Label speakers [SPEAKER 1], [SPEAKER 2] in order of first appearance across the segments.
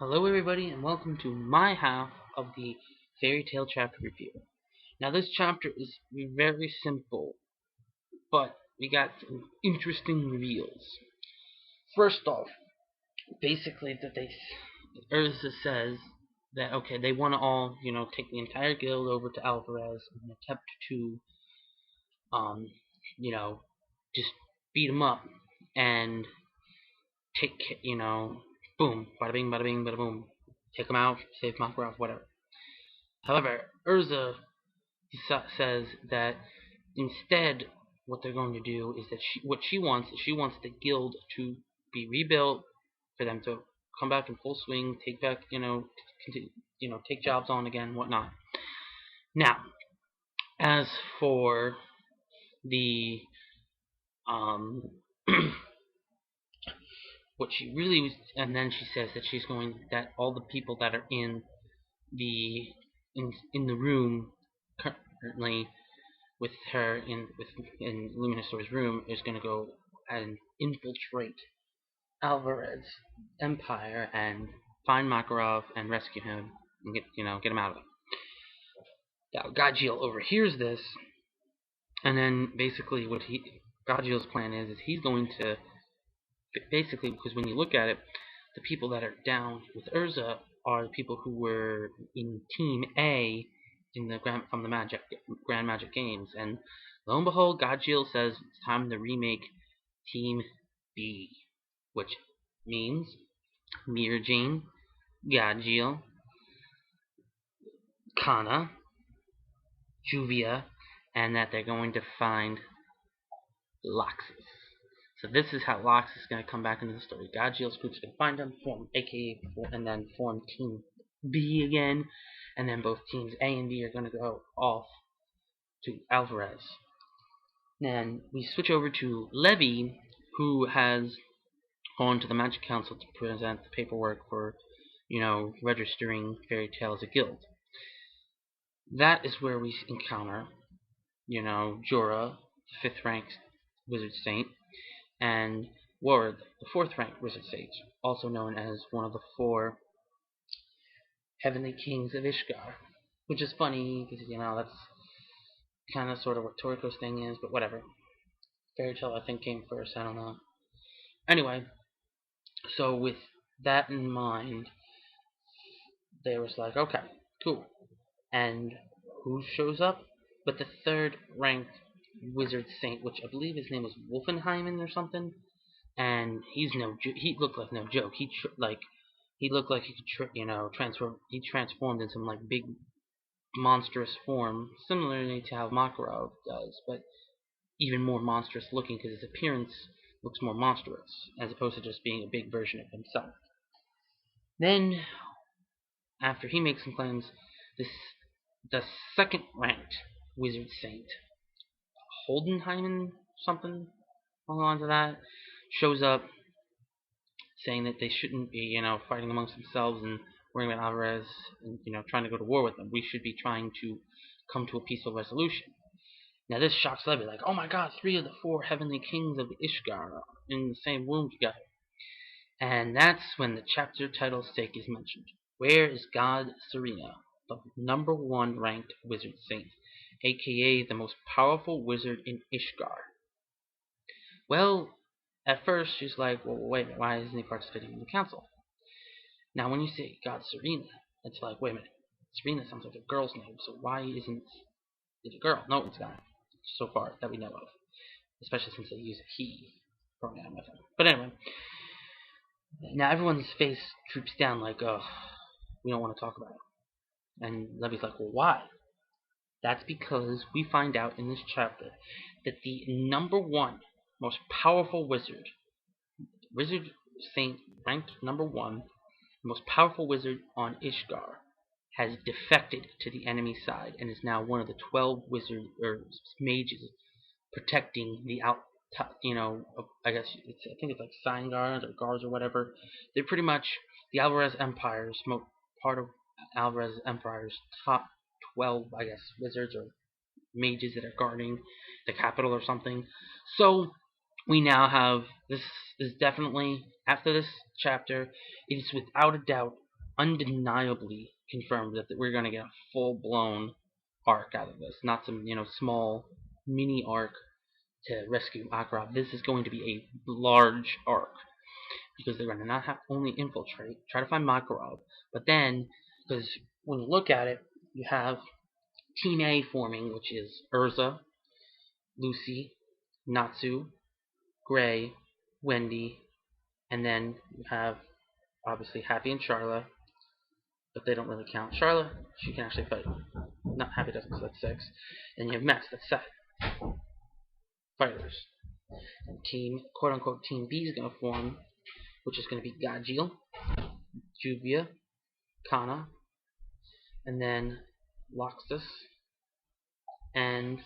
[SPEAKER 1] Hello everybody and welcome to my half of the fairy tale chapter review. Now this chapter is very simple, but we got some interesting reveals. First off, basically Urza says that okay, they want to all, take the entire guild over to Alvarez and attempt to um, you know, just beat him up and take, boom, bada bing, bada boom. Take him out, save Makarov, whatever. However, Urza says that instead, what they're going to do is that she wants the guild to be rebuilt, for them to come back in full swing, take back, continue, take jobs on again, whatnot. Now, as for the what she really was, and then she says that that all the people that are the in the room currently with her in Luminosaur's room is going to go and infiltrate Alvarez's empire and find Makarov and rescue him and get him out of it. Now Gajiel overhears this, and then basically what Gajiel's plan is he's going to basically, because when you look at it, the people that are down with Urza are the people who were in Team A in the Grand Magic Games, and lo and behold, Gajiel says it's time to remake Team B, which means Mirajane, Gajiel, Kana, Juvia, and that they're going to find Loxus. So this is how Loxus is going to come back into the story. Gajiel's group's going to find him, form AKA, and then form Team B again, and then both teams A and B are going to go off to Alvarez. Then we switch over to Levy, who has gone to the Magic Council to present the paperwork for, registering Fairy Tail as a guild. That is where we encounter, Jorah, the 5th ranked Wizard Saint, and Ward, the 4th ranked Wizard Sage, also known as one of the 4 Heavenly Kings of Ishgard. Which is funny, because, that's kind of sort of what Toriko's thing is, but whatever. Fairy Tail, I think, came first, I don't know. Anyway, so with that in mind, they was like, okay, cool. And who shows up? But the 3rd ranked Wizard Saint, which I believe his name was Wolfenheimen or something. And he looked like no joke. He looked like he could transform. He transformed into some like big monstrous form, similarly to how Makarov does, but even more monstrous looking because his appearance looks more monstrous as opposed to just being a big version of himself. Then, after he makes some claims, the 2nd ranked Wizard Saint, Holdenheimen something along the lines of that, shows up saying that they shouldn't be, fighting amongst themselves and worrying about Alvarez and, trying to go to war with them. We should be trying to come to a peaceful resolution. Now this shocks Levy, like, oh my god, 3 of the 4 Heavenly Kings of Ishgard are in the same room together. And that's when the chapter title stake is mentioned. Where is God Serena, the number 1 ranked Wizard Saint, aka the most powerful wizard in Ishgard? Well, at first she's like, well, wait a minute, why isn't he participating in the council? Now when you say God Serena, it's like, wait a minute, Serena sounds like a girl's name, so why isn't it a girl? No, it's not, so far that we know of. Especially since they use a he pronoun with him. But anyway, now everyone's face droops down like, oh, we don't want to talk about it. And Levy's like, well, why? That's because we find out in this chapter that the number 1 most powerful wizard Saint ranked number 1, most powerful wizard on Ishgard, has defected to the enemy side and is now one of the 12 wizards or mages protecting the I think it's like sign guards or guards or whatever. They're pretty much the Alvarez Empire's part of Alvarez Empire's top 12, I guess, wizards or mages that are guarding the capital or something. So we now have this is definitely, after this chapter, it is without a doubt undeniably confirmed that we're going to get a full-blown arc out of this, not some small mini arc to rescue Makarov. This is going to be a large arc because they're going to not have only infiltrate, try to find Makarov, but then because when you look at it, you have Team A forming, which is Urza, Lucy, Natsu, Gray, Wendy, and then you have obviously Happy and Charla, but they don't really count. Charla, she can actually fight. Not Happy doesn't, so that's 6. And you have Max, that's 7 fighters. And quote unquote, Team B is going to form, which is going to be Gajeel, Juvia, Kana, and then Loxus, and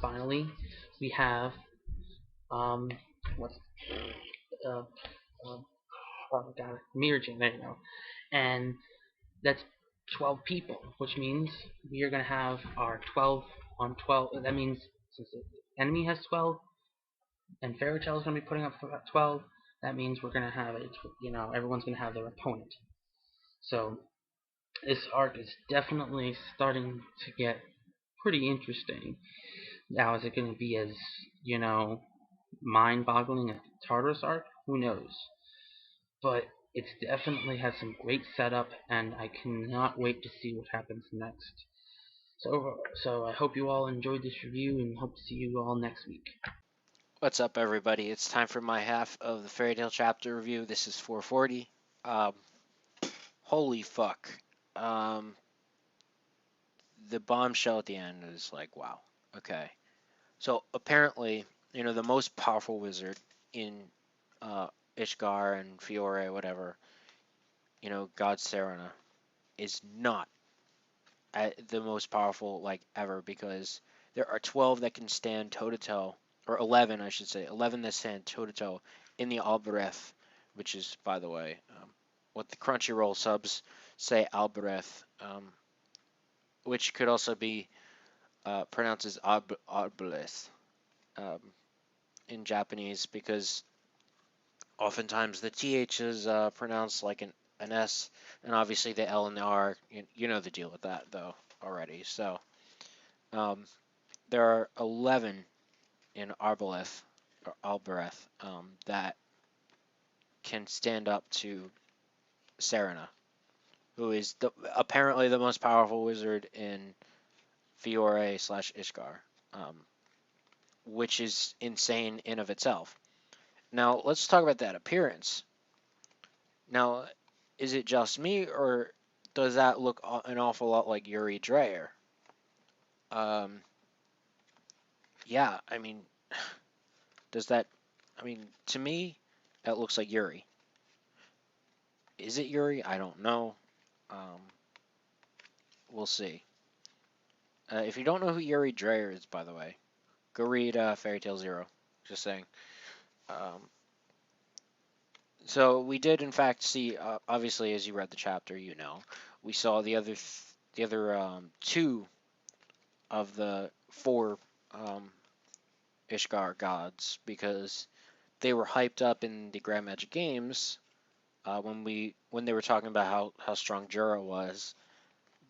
[SPEAKER 1] finally we have what's uh, oh god, Mirajin, there you go. And that's 12 people, which means we are going to have our 12 on 12. That means since the enemy has 12 and Fairy Tail is going to be putting up 12, that means we're going to have it, everyone's going to have their opponent. So this arc is definitely starting to get pretty interesting. Now, is it going to be as, mind-boggling as the Tartarus arc? Who knows? But it definitely has some great setup, and I cannot wait to see what happens next. So I hope you all enjoyed this review, and hope to see you all next week.
[SPEAKER 2] What's up, everybody? It's time for my half of the Fairy Tail chapter review. This is 440. Holy fuck. The bombshell at the end is like, wow. Okay. So apparently, the most powerful wizard in Ishgar and Fiore, whatever, God Serena, is not the most powerful, like, ever, because there are 12 that can stand toe-to-toe, or 11, I should say, 11 that stand toe-to-toe in the Albereth, which is, by the way, what the Crunchyroll subs say Albereth, which could also be pronounced as Albereth in Japanese, because oftentimes the TH is pronounced like an S, and obviously the L and the R, you know the deal with that, though, already. So, there are 11 in Arbaleth, or Albereth, that can stand up to Serena, who is apparently the most powerful wizard in Fiore slash Ishgar, which is insane in of itself. Now, let's talk about that appearance. Now, is it just me, or does that look an awful lot like Yuri Dreyer? Yeah, I mean, does that, to me, that looks like Yuri. Is it Yuri? I don't know. We'll see. If you don't know who Yuri Dreyer is, by the way, go read Fairy Tail Zero. Just saying. So we did, in fact, see. Obviously, as you read the chapter, we saw the other two of the four Ishgar gods, because they were hyped up in the Grand Magic Games when they were talking about how strong Jura was,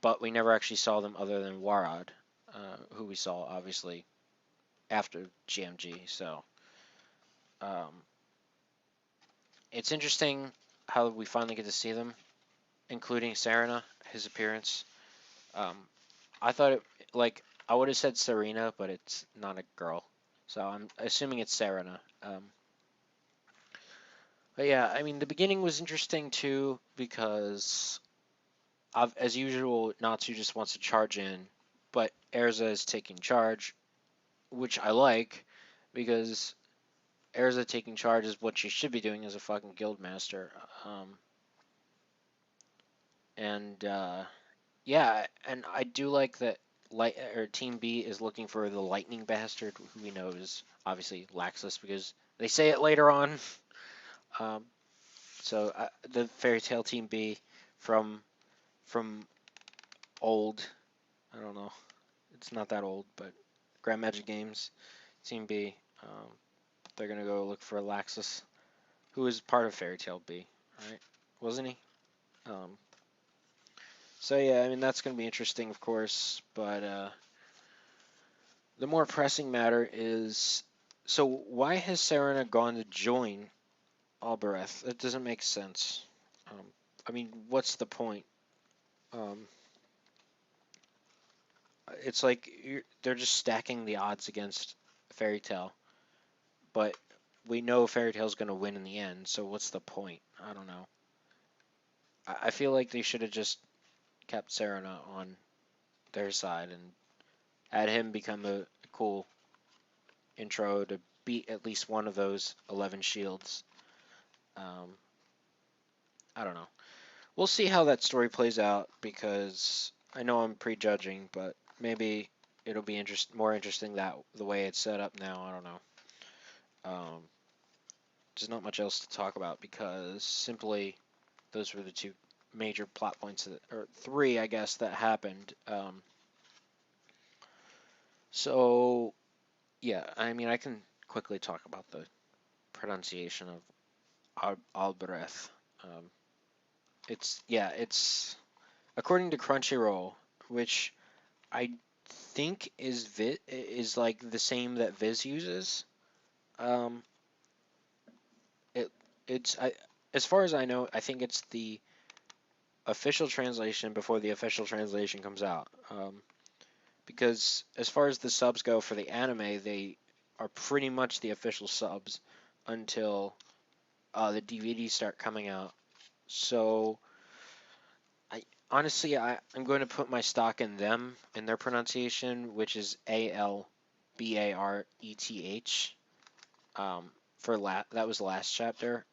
[SPEAKER 2] but we never actually saw them other than Warad, who we saw obviously after GMG. So it's interesting how we finally get to see them, including Serena, his appearance. I thought I would have said Serena, but it's not a girl, so I'm assuming it's Serena. But yeah, the beginning was interesting too, because as usual, Natsu just wants to charge in, but Erza is taking charge, which I like, because Erza taking charge is what she should be doing as a fucking guild master. Yeah, and I do like that Team B is looking for the lightning bastard, who we know is obviously Laxus, because they say it later on. So the Fairy Tail Team B from old, I don't know, it's not that old, but Grand Magic Games Team B, they're gonna go look for Laxus, who is part of Fairy Tail B, right? Wasn't he? Um, so yeah, I mean that's going to be interesting, of course. But the more pressing matter is, so why has Serena gone to join Albereth? That doesn't make sense. Um, I mean, what's the point? Um, it's like they're just stacking the odds against Fairy Tale, but we know Fairy Tale's going to win in the end. So what's the point? I don't know. I feel like they should have just kept Serena on their side and had him become a cool intro to beat at least one of those 11 shields. Um, I don't know. We'll see how that story plays out because I know I'm prejudging, but maybe it'll be more interesting that the way it's set up now. I don't know. There's not much else to talk about because simply those were the two major plot points or three, I guess, that happened. So yeah, I mean, I can quickly talk about the pronunciation of Albrecht. Um, it's according to Crunchyroll, which I think is like the same that Viz uses. Um, it it's as far as I know, I think it's the official translation before the official translation comes out. Because as far as the subs go for the anime, they are pretty much the official subs until the DVDs start coming out. So I honestly I'm going to put my stock in them in their pronunciation, which is Albareth. For that was the last chapter,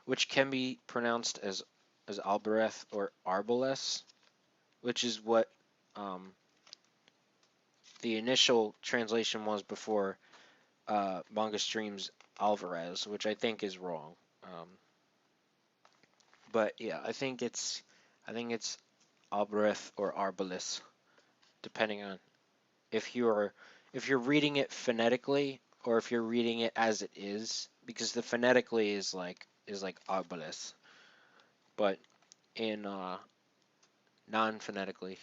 [SPEAKER 2] which can be pronounced as Albereth or Arbalest, which is what um, the initial translation was before Manga Stream's Alvarez, which I think is wrong. But yeah, I think it's Albereth or Arbalest, depending on if you're reading it phonetically or if you're reading it as it is, because the phonetically is like Arbalest, but in non-phonetically,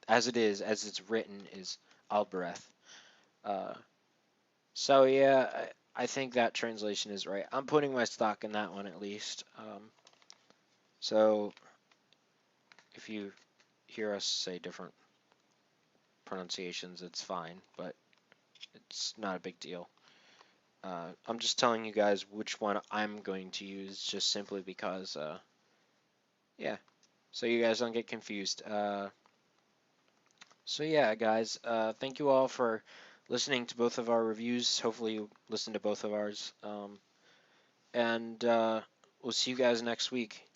[SPEAKER 2] as it's written, is Albereth. Uh, so yeah, I think that translation is right. I'm putting my stock in that one at least. So if you hear us say different pronunciations, it's fine, but it's not a big deal. I'm just telling you guys which one I'm going to use, just simply because, yeah, so you guys don't get confused. So yeah, guys, thank you all for listening to both of our reviews. Hopefully you listen to both of ours. And we'll see you guys next week.